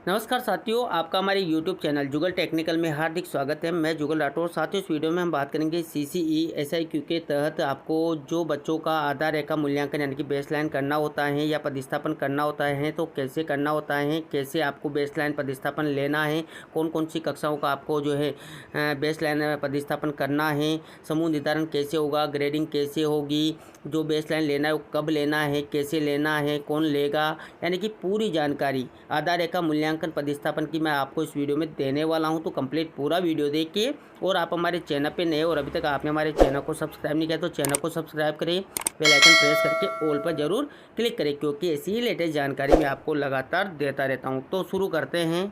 नमस्कार साथियों, आपका हमारे YouTube चैनल जुगल टेक्निकल में हार्दिक स्वागत है। मैं जुगल राठौर। साथियों, इस वीडियो में हम बात करेंगे CCE SIQ के तहत आपको जो बच्चों का आधार रेखा मूल्यांकन यानी कि बेसलाइन करना होता है या पदस्थापन करना होता है तो कैसे करना होता है, कैसे आपको बेसलाइन पदस्थापन लेना है, कौन कौन सी कक्षाओं का आपको जो है बेसलाइन पदस्थापन करना है, समूह निर्धारण कैसे होगा, ग्रेडिंग कैसे होगी, जो बेसलाइन लेना है वो कब लेना है, कैसे लेना है, कौन लेगा, यानी कि पूरी जानकारी आधार रेखा मूल्यांकन पदस्थापन की मैं आपको इस वीडियो में देने वाला हूं। तो कंप्लीट पूरा वीडियो देखिए। और आप हमारे चैनल पे नए और अभी तक आपने हमारे चैनल को सब्सक्राइब नहीं किया तो चैनल को सब्सक्राइब करें, बेल आइकन प्रेस करके ऑल पर जरूर क्लिक करें, क्योंकि ऐसी ही लेटेस्ट जानकारी मैं आपको लगातार देता रहता हूँ। तो शुरू करते हैं।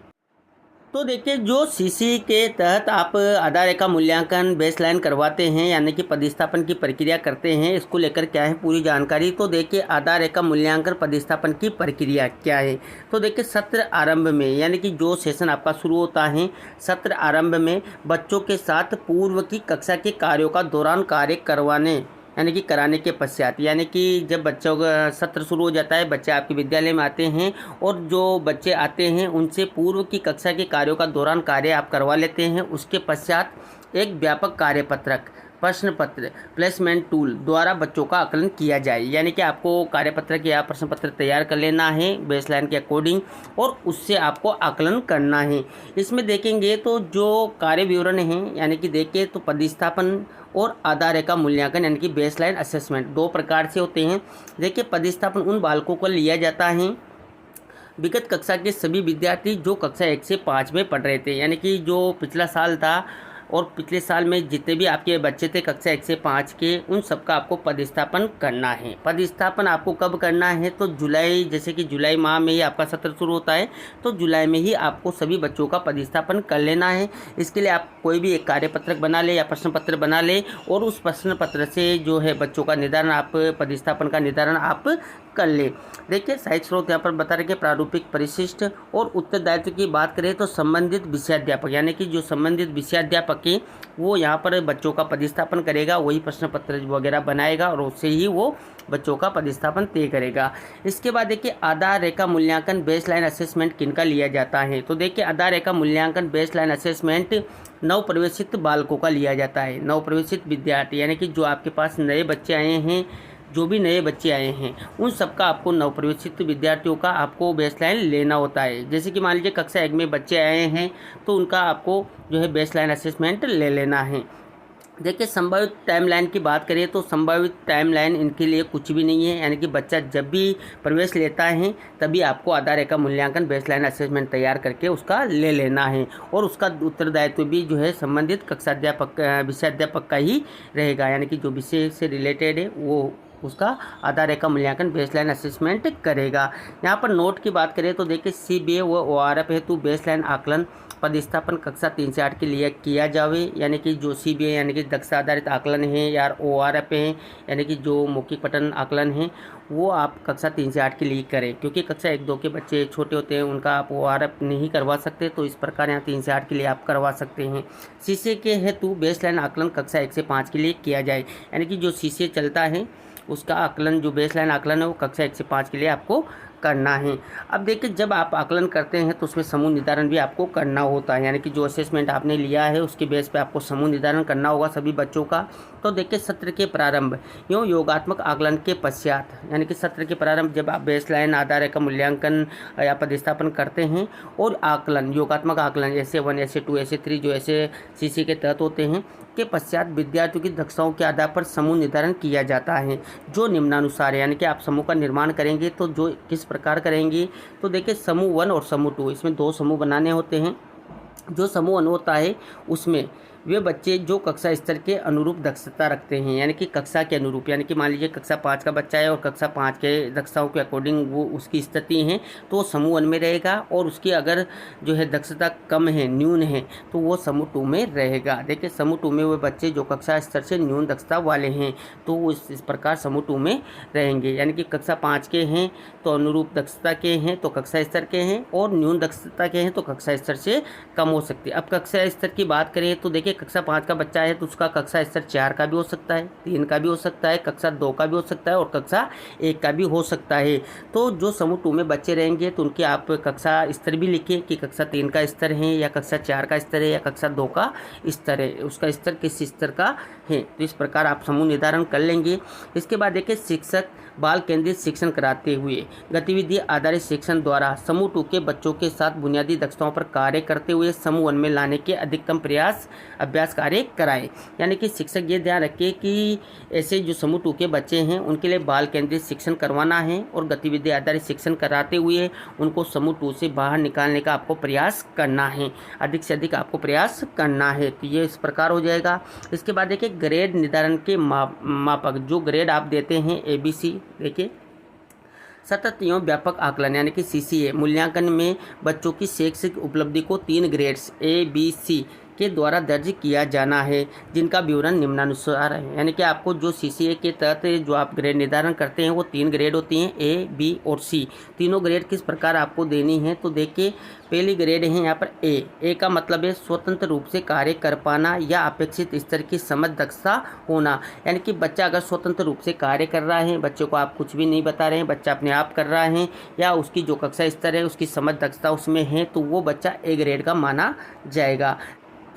तो देखिए, जो सीसी के तहत आप आधार रेखा मूल्यांकन बेसलाइन करवाते हैं यानी कि पदस्थापन की प्रक्रिया करते हैं, इसको लेकर क्या है पूरी जानकारी। तो देखिए, आधार रेखा मूल्यांकन पदस्थापन की प्रक्रिया क्या है। तो देखिए, सत्र आरंभ में यानी कि जो सेशन आपका शुरू होता है, सत्र आरंभ में बच्चों के साथ पूर्व की कक्षा के कार्यों का दौरान कार्य करवाने यानी कि कराने के पश्चात, यानी कि जब बच्चों का सत्र शुरू हो जाता है, बच्चे आपके विद्यालय में आते हैं और जो बच्चे आते हैं उनसे पूर्व की कक्षा के कार्यों का दौरान कार्य आप करवा लेते हैं। उसके पश्चात एक व्यापक कार्यपत्रक, प्रश्न पत्र, प्लेसमेंट टूल द्वारा बच्चों का आकलन किया जाए, यानी कि आपको कार्यपत्रक या प्रश्न पत्र तैयार कर लेना है बेसलाइन के अकॉर्डिंग और उससे आपको आकलन करना है। इसमें देखेंगे तो जो कार्य विवरण हैं, यानी कि देखिए तो पदस्थापन और आधार रेखा मूल्यांकन यानी कि बेसलाइन असेसमेंट दो प्रकार से होते हैं। देखिए, पदस्थापन उन बालकों को लिया जाता है विगत कक्षा के सभी विद्यार्थी जो कक्षा 1 से 5 में पढ़ रहे थे, यानी कि जो पिछला साल था और पिछले साल में जितने भी आपके बच्चे थे कक्षा 1 से 5 के, उन सबका आपको पदस्थापन करना है। पदस्थापन आपको कब करना है तो जुलाई, जैसे कि जुलाई माह में ही आपका सत्र शुरू होता है, तो जुलाई में ही आपको सभी बच्चों का पदस्थापन कर लेना है। इसके लिए आप कोई भी एक कार्यपत्रक बना ले या प्रश्न पत्र बना ले और उस प्रश्न पत्र से जो है बच्चों का निर्धारण, आप पदस्थापन का निर्धारण आप कर ले। देखिए, साहित्य स्रोत यहाँ पर बता रहे कि प्रारूपिक परिशिष्ट और उत्तरदायित्व की बात करें तो संबंधित विषयाध्यापक यानी कि जो संबंधित विषयाध्यापक है वो यहाँ पर बच्चों का पदस्थापन करेगा, वही प्रश्न पत्र वगैरह बनाएगा और उससे ही वो बच्चों का पदस्थापन तय करेगा। इसके बाद देखिए, आधार रेखा मूल्यांकन बेसलाइन असेसमेंट किनका लिया जाता है। तो देखिए, आधार रेखा मूल्यांकन बेसलाइन असेसमेंट नवप्रवेशित बालकों का लिया जाता है। नवप्रवेशित विद्यार्थी यानी कि जो आपके पास नए बच्चे आए हैं, जो भी नए बच्चे आए हैं उन सबका आपको नवप्रवेशित विद्यार्थियों का आपको बेसलाइन लेना होता है। जैसे कि मान लीजिए कक्षा 1 में बच्चे आए हैं तो उनका आपको जो है बेसलाइन असेसमेंट ले लेना है। देखिए, संभावित टाइमलाइन की बात करें तो संभावित टाइमलाइन इनके लिए कुछ भी नहीं है, यानी कि बच्चा जब भी प्रवेश लेता है तभी आपको आधार रेखा मूल्यांकन बेसलाइन असेसमेंट तैयार करके उसका ले लेना है और उसका उत्तरदायित्व भी जो है संबंधित कक्षाध्यापक विषयाध्यापक का ही रहेगा, यानी कि जो विषय से रिलेटेड है वो उसका आधार रेखा मूल्यांकन बेसलाइन असेसमेंट करेगा। यहाँ पर नोट की बात करें तो देखिए, CBA व ORF हेतु बेसलाइन आकलन पदस्थापन कक्षा 3 से 8 के लिए किया जावे, यानी कि जो CBA यानी कि दक्षता आधारित आकलन है या ORF है यानी कि जो मौखिक पठन आकलन है वो आप कक्षा 3 से 8 के लिए करें, क्योंकि कक्षा 1-2 के बच्चे छोटे होते हैं उनका आप ORF नहीं करवा सकते, तो इस प्रकार यहाँ 3 से 8 के लिए आप करवा सकते हैं। CCA के हेतु बेसलाइन आकलन कक्षा 1 से 5 के लिए किया जाए, यानी कि जो CCA चलता है उसका आकलन, जो बेसलाइन आकलन है वो कक्षा 1 से 5 के लिए आपको करना है। अब देखिए, जब आप आकलन करते हैं तो उसमें समूह निर्धारण भी आपको करना होता है, यानी कि जो असेसमेंट आपने लिया है उसके बेस पे आपको समूह निर्धारण करना होगा सभी बच्चों का। तो देखिए, सत्र के प्रारंभ एवं योगात्मक आकलन के पश्चात, यानी कि सत्र के प्रारंभ जब आप बेसलाइन आधार रेखा मूल्यांकन या पदस्थापन करते हैं और आकलन, योगात्मक आकलन ऐसे 1 ऐसे 2 ऐसे 3 जो ऐसे CC के तहत होते हैं के पश्चात विद्यार्थियों की दक्षताओं के आधार पर समूह निर्धारण किया जाता है जो निम्नानुसार है। यानी कि आप समूह का निर्माण करेंगे तो जो किस प्रकार करेंगे तो देखिए, समूह 1 और समूह 2 इसमें 2 समूह बनाने होते हैं। जो समूह 1 होता है उसमें वे बच्चे जो कक्षा स्तर के अनुरूप दक्षता रखते हैं, यानी कि कक्षा के अनुरूप, यानी कि मान लीजिए कक्षा 5 का बच्चा है और कक्षा 5 के दक्षताओं के अकॉर्डिंग वो उसकी स्थिति है तो वो समूह 1 में रहेगा, और उसकी अगर जो है दक्षता कम है, न्यून है, तो वो समूह 2 में रहेगा। देखिए, समूह 2 में वो बच्चे जो कक्षा स्तर से न्यून दक्षता वाले हैं तो वो इस प्रकार समूह 2 में रहेंगे, यानी कि कक्षा 5 के हैं तो अनुरूप दक्षता के हैं तो कक्षा स्तर के हैं, और न्यून दक्षता के हैं तो कक्षा स्तर से कम हो सकते हैं। अब कक्षा स्तर की बात करें तो देखिए, देखिए कक्षा 5 का बच्चा है तो उसका कक्षा स्तर 4 का भी हो सकता है, 3 का भी हो सकता है, कक्षा 2 का भी हो सकता है और कक्षा 1 का भी हो सकता है। तो जो समूह 2 में बच्चे रहेंगे तो उनके आप कक्षा स्तर भी लिखिए कि कक्षा 3 का स्तर है या कक्षा 4 का स्तर है या कक्षा 2 का स्तर है, उसका स्तर किस स्तर का है। तो इस प्रकार आप समूह निर्धारण कर लेंगे। इसके बाद देखिए शिक्षक बाल केंद्रित शिक्षण कराते हुए गतिविधि आधारित शिक्षण द्वारा समूह 2 के बच्चों के साथ बुनियादी दक्षताओं पर कार्य करते हुए समूह 1 में लाने के अधिकतम प्रयास अभ्यास कार्य कराएं। यानी कि शिक्षक ये ध्यान रखे कि ऐसे जो समूह 2 के बच्चे हैं उनके लिए बाल केंद्रित शिक्षण करवाना है और गतिविधि आधारित शिक्षण कराते हुए उनको समूह 2 से बाहर निकालने का आपको प्रयास करना है, अधिक से अधिक आपको प्रयास करना है। तो ये इस प्रकार हो जाएगा। इसके बाद देखिए ग्रेड निर्धारण के मापक, जो ग्रेड आप देते हैं ABC, देखिए सतत एवं व्यापक आकलन यानी कि CCA मूल्यांकन में बच्चों की शैक्षिक उपलब्धि को 3 ग्रेड्स ABC के द्वारा दर्ज किया जाना है, जिनका विवरण निम्नानुसार है। यानी कि आपको जो CCA के तहत जो आप ग्रेड निर्धारण करते हैं वो 3 ग्रेड होती हैं, A, B और C। तीनों ग्रेड किस प्रकार आपको देनी है तो देखिए पहली ग्रेड है यहाँ पर A का मतलब है स्वतंत्र रूप से कार्य कर पाना या अपेक्षित स्तर की समझ दक्षता होना। यानी कि बच्चा अगर स्वतंत्र रूप से कार्य कर रहा है, बच्चे को आप कुछ भी नहीं बता रहे हैं, बच्चा अपने आप कर रहा है या उसकी जो कक्षा स्तर है उसकी समझ दक्षता उसमें है तो वो बच्चा A ग्रेड का माना जाएगा।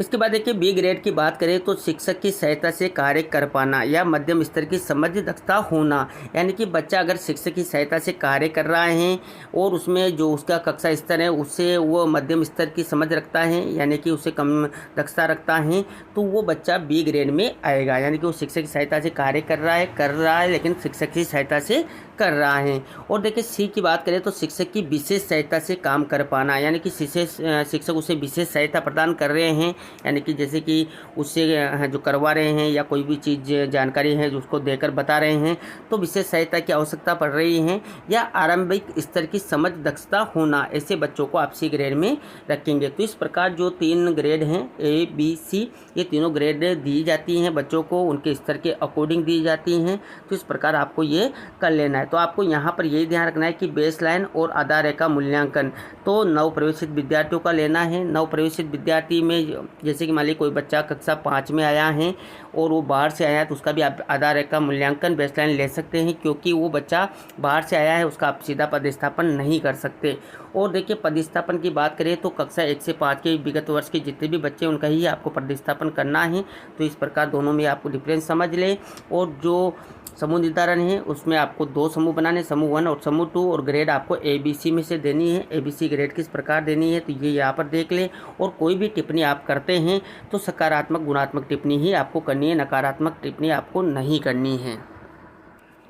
इसके बाद देखिए B ग्रेड की बात करें तो शिक्षक की सहायता से कार्य कर पाना या मध्यम स्तर की समझ दक्षता होना। यानी कि बच्चा अगर शिक्षक की सहायता से कार्य कर रहा है और उसमें जो उसका कक्षा स्तर है उससे वो मध्यम स्तर की समझ रखता है यानी कि उसे कम दक्षता रखता है तो वो बच्चा B ग्रेड में आएगा। यानी कि वो शिक्षक की सहायता से कार्य कर रहा है लेकिन शिक्षक की सहायता से कर रहा है। और देखिए C की बात करें तो शिक्षक की विशेष सहायता से काम कर पाना, यानी कि शिक्षक उसे विशेष सहायता प्रदान कर रहे हैं, यानी कि जैसे कि उससे जो करवा रहे हैं या कोई भी चीज़ जानकारी है जो उसको देकर बता रहे हैं तो विशेष सहायता की आवश्यकता पड़ रही है या आरंभिक स्तर की समझ दक्षता होना, ऐसे बच्चों को आप C ग्रेड में रखेंगे। तो इस प्रकार जो 3 ग्रेड हैं ABC, ये तीनों ग्रेड दी जाती हैं बच्चों को, उनके स्तर के अकॉर्डिंग दी जाती हैं। तो इस प्रकार आपको ये कर लेना है। तो आपको यहाँ पर यही ध्यान रखना है कि बेसलाइन और आधार रेखा मूल्यांकन तो नव प्रवेशित विद्यार्थियों का लेना है। नव प्रवेशित विद्यार्थी में जैसे कि मान लीजिए कोई बच्चा कक्षा 5 में आया है और वो बाहर से आया है तो उसका भी आप आधार रेखा मूल्यांकन बेसलाइन ले सकते हैं, क्योंकि वो बच्चा बाहर से आया है उसका आप सीधा पदस्थापन नहीं कर सकते। और देखिए पदस्थापन की बात करें तो कक्षा 1 से 5 के विगत वर्ष के जितने भी बच्चे उनका ही आपको पदस्थापन करना है। तो इस प्रकार दोनों में आपको डिफरेंस समझ लें। और जो समूह निर्धारण है उसमें आपको 2 समूह बनाने, समूह 1 और समूह 2, और ग्रेड आपको ABC में से देनी है। ABC ग्रेड किस प्रकार देनी है तो ये यहाँ पर देख लें। और कोई भी टिप्पणी आप करते हैं तो सकारात्मक गुणात्मक टिप्पणी ही आपको करनी है, नकारात्मक टिप्पणी आपको नहीं करनी है।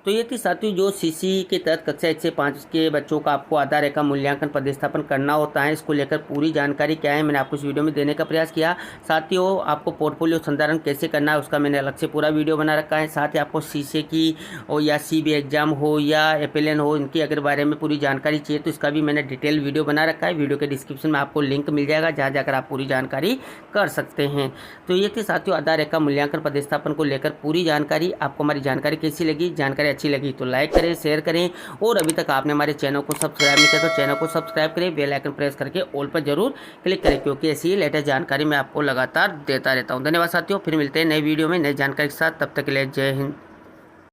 तो ये थी साथियों जो CCE के तहत कक्षा 1 से 5 के बच्चों का आपको आधार रेखा मूल्यांकन पदस्थापन करना होता है। इसको लेकर पूरी जानकारी क्या है मैंने आपको इस वीडियो में देने का प्रयास किया। साथियों आपको पोर्टफोलियो संधारण कैसे करना है उसका मैंने अलग से पूरा वीडियो बना रखा है। साथ ही आपको CCA की और या CB एग्जाम हो या FLN हो, इनकी अगर बारे में पूरी जानकारी चाहिए तो इसका भी मैंने डिटेल वीडियो बना रखा है। वीडियो के डिस्क्रिप्शन में आपको लिंक मिल जाएगा जहाँ जाकर आप पूरी जानकारी कर सकते हैं। तो ये थी साथियों आधार रेखा मूल्यांकन पदस्थापन को लेकर पूरी जानकारी। आपको हमारी जानकारी कैसी लगी? जानकारी अच्छी लगी तो लाइक करें, शेयर करें, और अभी तक आपने हमारे चैनल को सब्सक्राइब नहीं किया तो चैनल को सब्सक्राइब करें, बेल आइकन प्रेस करके ऑल पर जरूर क्लिक करें, क्योंकि ऐसी ही लेटेस्ट जानकारी मैं आपको लगातार देता रहता हूं। धन्यवाद साथियों, फिर मिलते हैं नई वीडियो में नई जानकारी के साथ। तब तक के लिए जय हिंद।